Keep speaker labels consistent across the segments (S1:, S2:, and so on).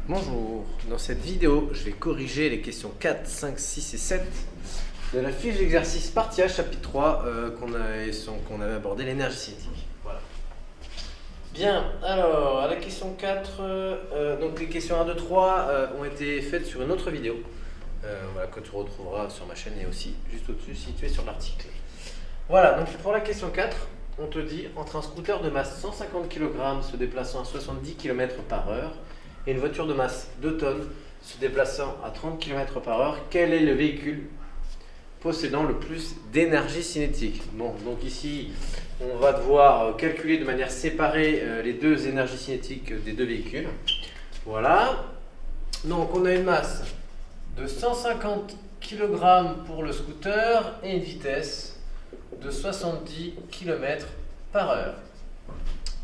S1: Bonjour, dans cette vidéo, je vais corriger les questions 4, 5, 6 et 7 de la fiche d'exercice partie A, chapitre 3, qu'on avait abordé l'énergie cinétique. Voilà. Bien, alors, à la question 4, donc les questions 1, 2, 3 ont été faites sur une autre vidéo, voilà, que tu retrouveras sur ma chaîne et aussi juste au-dessus, située sur l'article. Voilà, donc pour la question 4, on te dit, entre un scooter de masse 150 kg se déplaçant à 70 km/h, et une voiture de masse 2 tonnes se déplaçant à 30 km/h, quel est le véhicule possédant le plus d'énergie cinétique? Bon, donc ici, on va devoir calculer de manière séparée les deux énergies cinétiques des deux véhicules. Voilà. Donc, on a une masse de 150 kg pour le scooter et une vitesse de 70 km/h.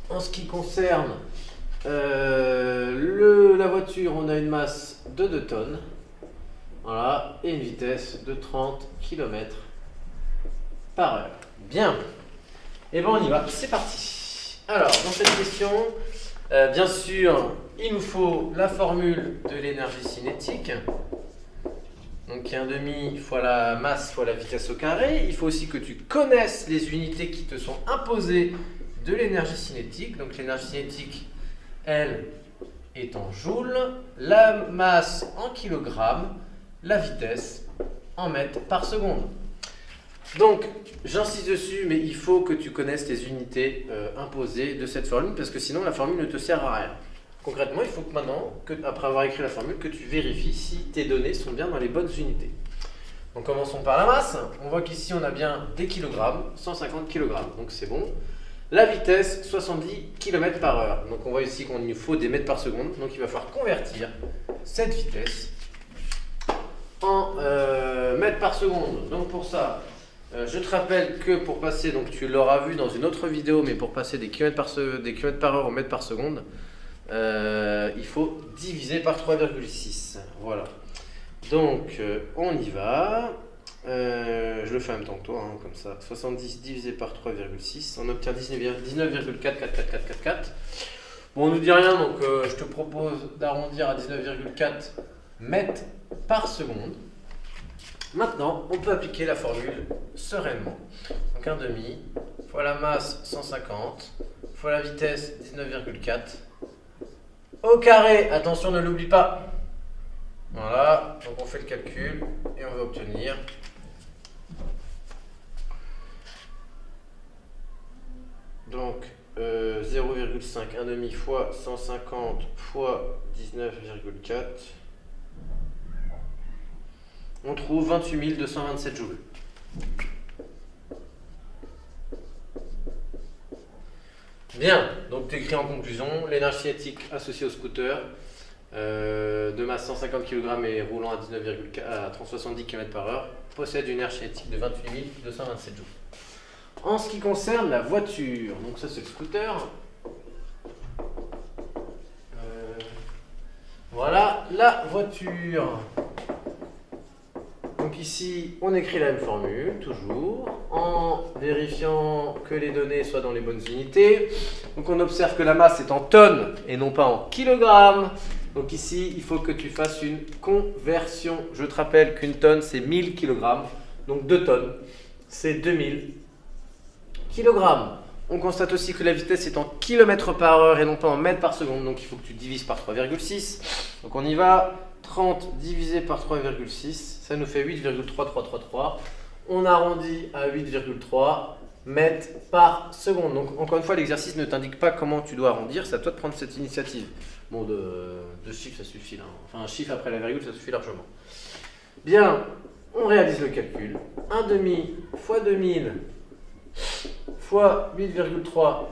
S1: En ce qui concerne la voiture, on a une masse de 2 tonnes, voilà, et une vitesse de 30 km/h. Bien, et bien on y va, c'est parti. Alors, dans cette question, bien sûr, il nous faut la formule de l'énergie cinétique. Donc, il y a 1/2 fois la masse fois la vitesse au carré. Il faut aussi que tu connaisses les unités qui te sont imposées de l'énergie cinétique. Donc, l'énergie cinétique, elle, est en joules, la masse en kilogrammes, la vitesse en mètres par seconde. Donc, j'insiste dessus, mais il faut que tu connaisses les unités imposées de cette formule, parce que sinon la formule ne te sert à rien. Concrètement, il faut que maintenant, après avoir écrit la formule, que tu vérifies si tes données sont bien dans les bonnes unités. Donc, commençons par la masse. On voit qu'ici, on a bien des kilogrammes, 150 kg, donc c'est bon. La vitesse, 70 km/h. Donc on voit ici qu'il nous faut des mètres par seconde. Donc il va falloir convertir cette vitesse en mètres par seconde. Donc pour ça, je te rappelle que pour passer, donc tu l'auras vu dans une autre vidéo, mais pour passer des kilomètres par heure au mètres par seconde, il faut diviser par 3,6. Voilà. Donc on y va. Je le fais en même temps que toi, hein, comme ça. 70 divisé par 3,6, on obtient 19,44444. Bon, on ne nous dit rien, donc je te propose d'arrondir à 19,4 mètres par seconde. Maintenant, on peut appliquer la formule sereinement. Donc 1/2 fois la masse 150 fois la vitesse 19,4 au carré. Attention, ne l'oublie pas. Voilà, donc on fait le calcul et on va obtenir donc 0,5, 1/2 fois 150 fois 19,4. On trouve 28 227 joules. Bien, donc tu écris en conclusion, l'énergie cinétique associée au scooter de masse 150 kg et roulant à 70 km/h possède une énergie cinétique de 28 227 joules. En ce qui concerne la voiture, donc ça c'est le scooter. Voilà la voiture. Donc ici, on écrit la même formule, toujours, en vérifiant que les données soient dans les bonnes unités. Donc on observe que la masse est en tonnes et non pas en kilogrammes. Donc ici, il faut que tu fasses une conversion. Je te rappelle qu'une tonne, c'est 1000 kg. Donc 2 tonnes, c'est 2000 kg. On constate aussi que la vitesse est en km/h et non pas en mètres par seconde. Donc il faut que tu divises par 3,6. Donc on y va. 30 divisé par 3,6, ça nous fait 8,3333. On arrondit à 8,3 mètres par seconde. Donc encore une fois, l'exercice ne t'indique pas comment tu dois arrondir, c'est à toi de prendre cette initiative. Bon, de chiffres, ça suffit là. Enfin, un chiffre après la virgule, ça suffit largement. Bien, on réalise le calcul. 1/2 fois 2000 fois 8,3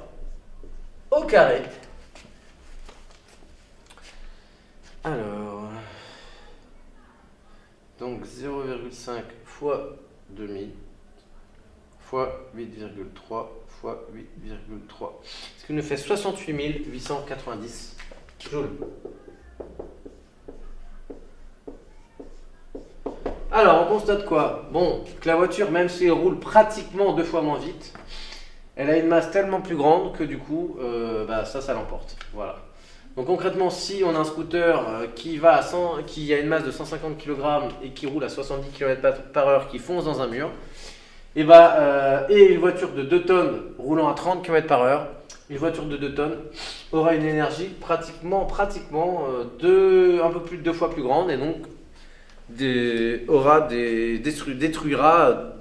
S1: au carré. Alors, donc 0,5 fois 2000 fois 8,3 fois 8,3. Ce qui nous fait 68 890 joules. Alors, on constate quoi? Bon, que la voiture, même si elle roule pratiquement 2 fois moins vite, elle a une masse tellement plus grande que du coup, ça l'emporte. Voilà. Donc concrètement, si on a un scooter qui a une masse de 150 kg et qui roule à 70 km par heure, qui fonce dans un mur, et une voiture de 2 tonnes roulant à 30 km par heure, une voiture de 2 tonnes aura une énergie pratiquement un peu plus de 2 fois plus grande et donc détruira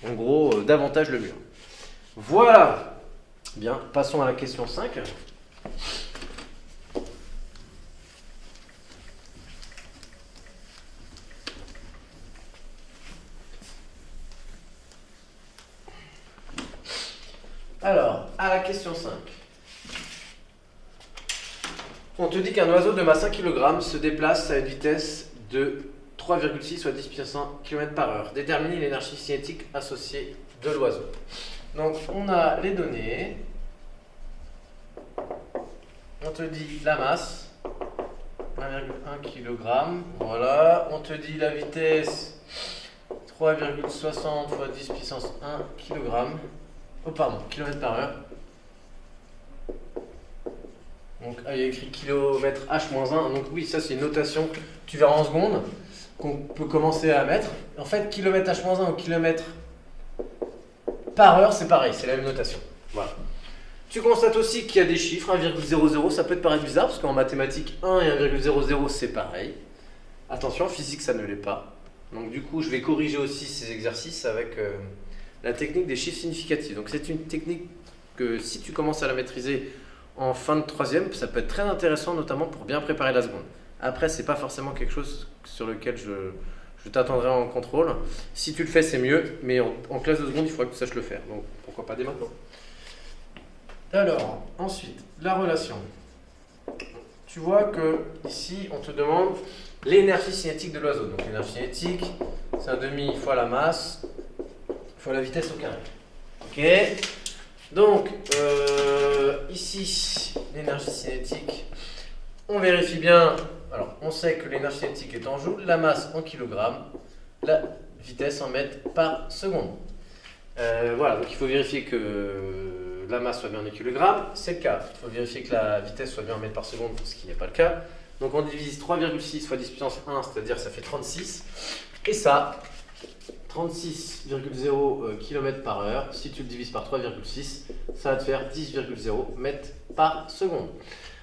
S1: en gros davantage le mur. Voilà. Bien, passons à la question 5. Alors, à la question 5. On te dit qu'un oiseau de masse 1 kg se déplace à une vitesse de 3,6 soit 10 puissance km par heure. Déterminer l'énergie cinétique associée de l'oiseau. Donc, on a les données. On te dit la masse, 1,1 kg. Voilà. On te dit la vitesse, 3,60 fois 10 puissance 1 kg. Oh pardon, km par heure. Donc il y a écrit km h-1. Donc oui, ça c'est une notation que tu verras en seconde qu'on peut commencer à mettre. En fait, km h-1 ou km par heure, c'est pareil, c'est la même notation. Voilà. Tu constates aussi qu'il y a des chiffres, 1,00, ça peut te paraître bizarre parce qu'en mathématiques, 1 et 1,00 c'est pareil. Attention, en physique ça ne l'est pas. Donc du coup, je vais corriger aussi ces exercices avec la technique des chiffres significatifs. Donc c'est une technique que si tu commences à la maîtriser en fin de troisième, ça peut être très intéressant, notamment pour bien préparer la seconde. Après, c'est pas forcément quelque chose sur lequel je t'attendrai en contrôle. Si tu le fais, c'est mieux, mais en classe de seconde, il faudra que tu saches le faire. Donc pourquoi pas dès maintenant. Alors, ensuite, la relation. Tu vois que ici, on te demande l'énergie cinétique de l'oiseau. Donc l'énergie cinétique, c'est 1/2 fois la masse fois la vitesse au carré. Ok. Donc, ici, l'énergie cinétique, on vérifie bien. Alors, on sait que l'énergie cinétique est en joules, la masse en kilogrammes, la vitesse en mètres par seconde. Voilà, donc il faut vérifier que la masse soit bien en kilogrammes, c'est le cas. Il faut vérifier que la vitesse soit bien en mètres par seconde, ce qui n'est pas le cas. Donc on divise 3,6 fois 10 puissance 1, c'est-à-dire ça fait 36. Et ça, 36,0 km par heure, si tu le divises par 3,6, ça va te faire 10,0 mètres par seconde.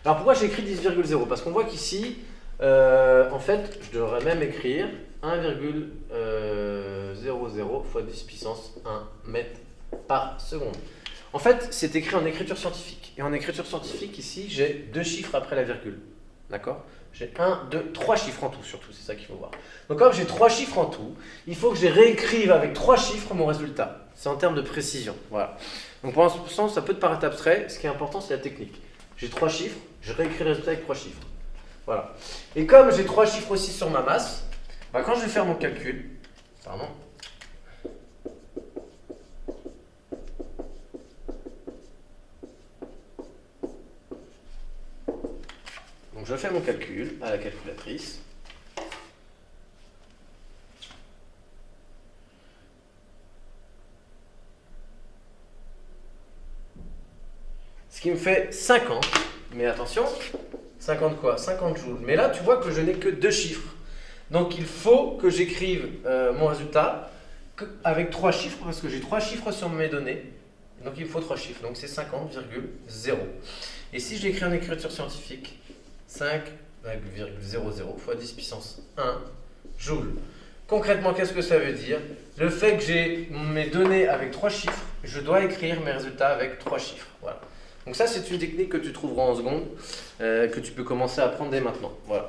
S1: Alors pourquoi j'ai écrit 10,0 ? Parce qu'on voit qu'ici, en fait, je devrais même écrire 1,00 fois 10 puissance 1 mètre par seconde. En fait, c'est écrit en écriture scientifique. Et en écriture scientifique, ici, j'ai 2 chiffres après la virgule. D'accord ? J'ai 1, 2, 3 chiffres en tout, surtout, c'est ça qu'il faut voir. Donc comme j'ai 3 chiffres en tout, il faut que je réécrive avec 3 chiffres mon résultat. C'est en termes de précision. Voilà. Donc pour l'instant, ça peut te paraître abstrait. Ce qui est important, c'est la technique. J'ai 3 chiffres, je réécris le résultat avec 3 chiffres. Voilà. Et comme j'ai 3 chiffres aussi sur ma masse, quand je vais faire mon calcul, donc je fais mon calcul à la calculatrice. Ce qui me fait 50, mais attention, 50 quoi ? 50 joules. Mais là, tu vois que je n'ai que 2 chiffres. Donc il faut que j'écrive mon résultat avec 3 chiffres, parce que j'ai 3 chiffres sur mes données. Donc il me faut 3 chiffres, donc c'est 50,0. Et si je l'écris en écriture scientifique, 5,00 fois 10 puissance 1 joule. Concrètement, qu'est-ce que ça veut dire ? Le fait que j'ai mes données avec 3 chiffres, je dois écrire mes résultats avec 3 chiffres. Voilà. Donc ça, c'est une technique que tu trouveras en seconde, que tu peux commencer à apprendre dès maintenant. Voilà.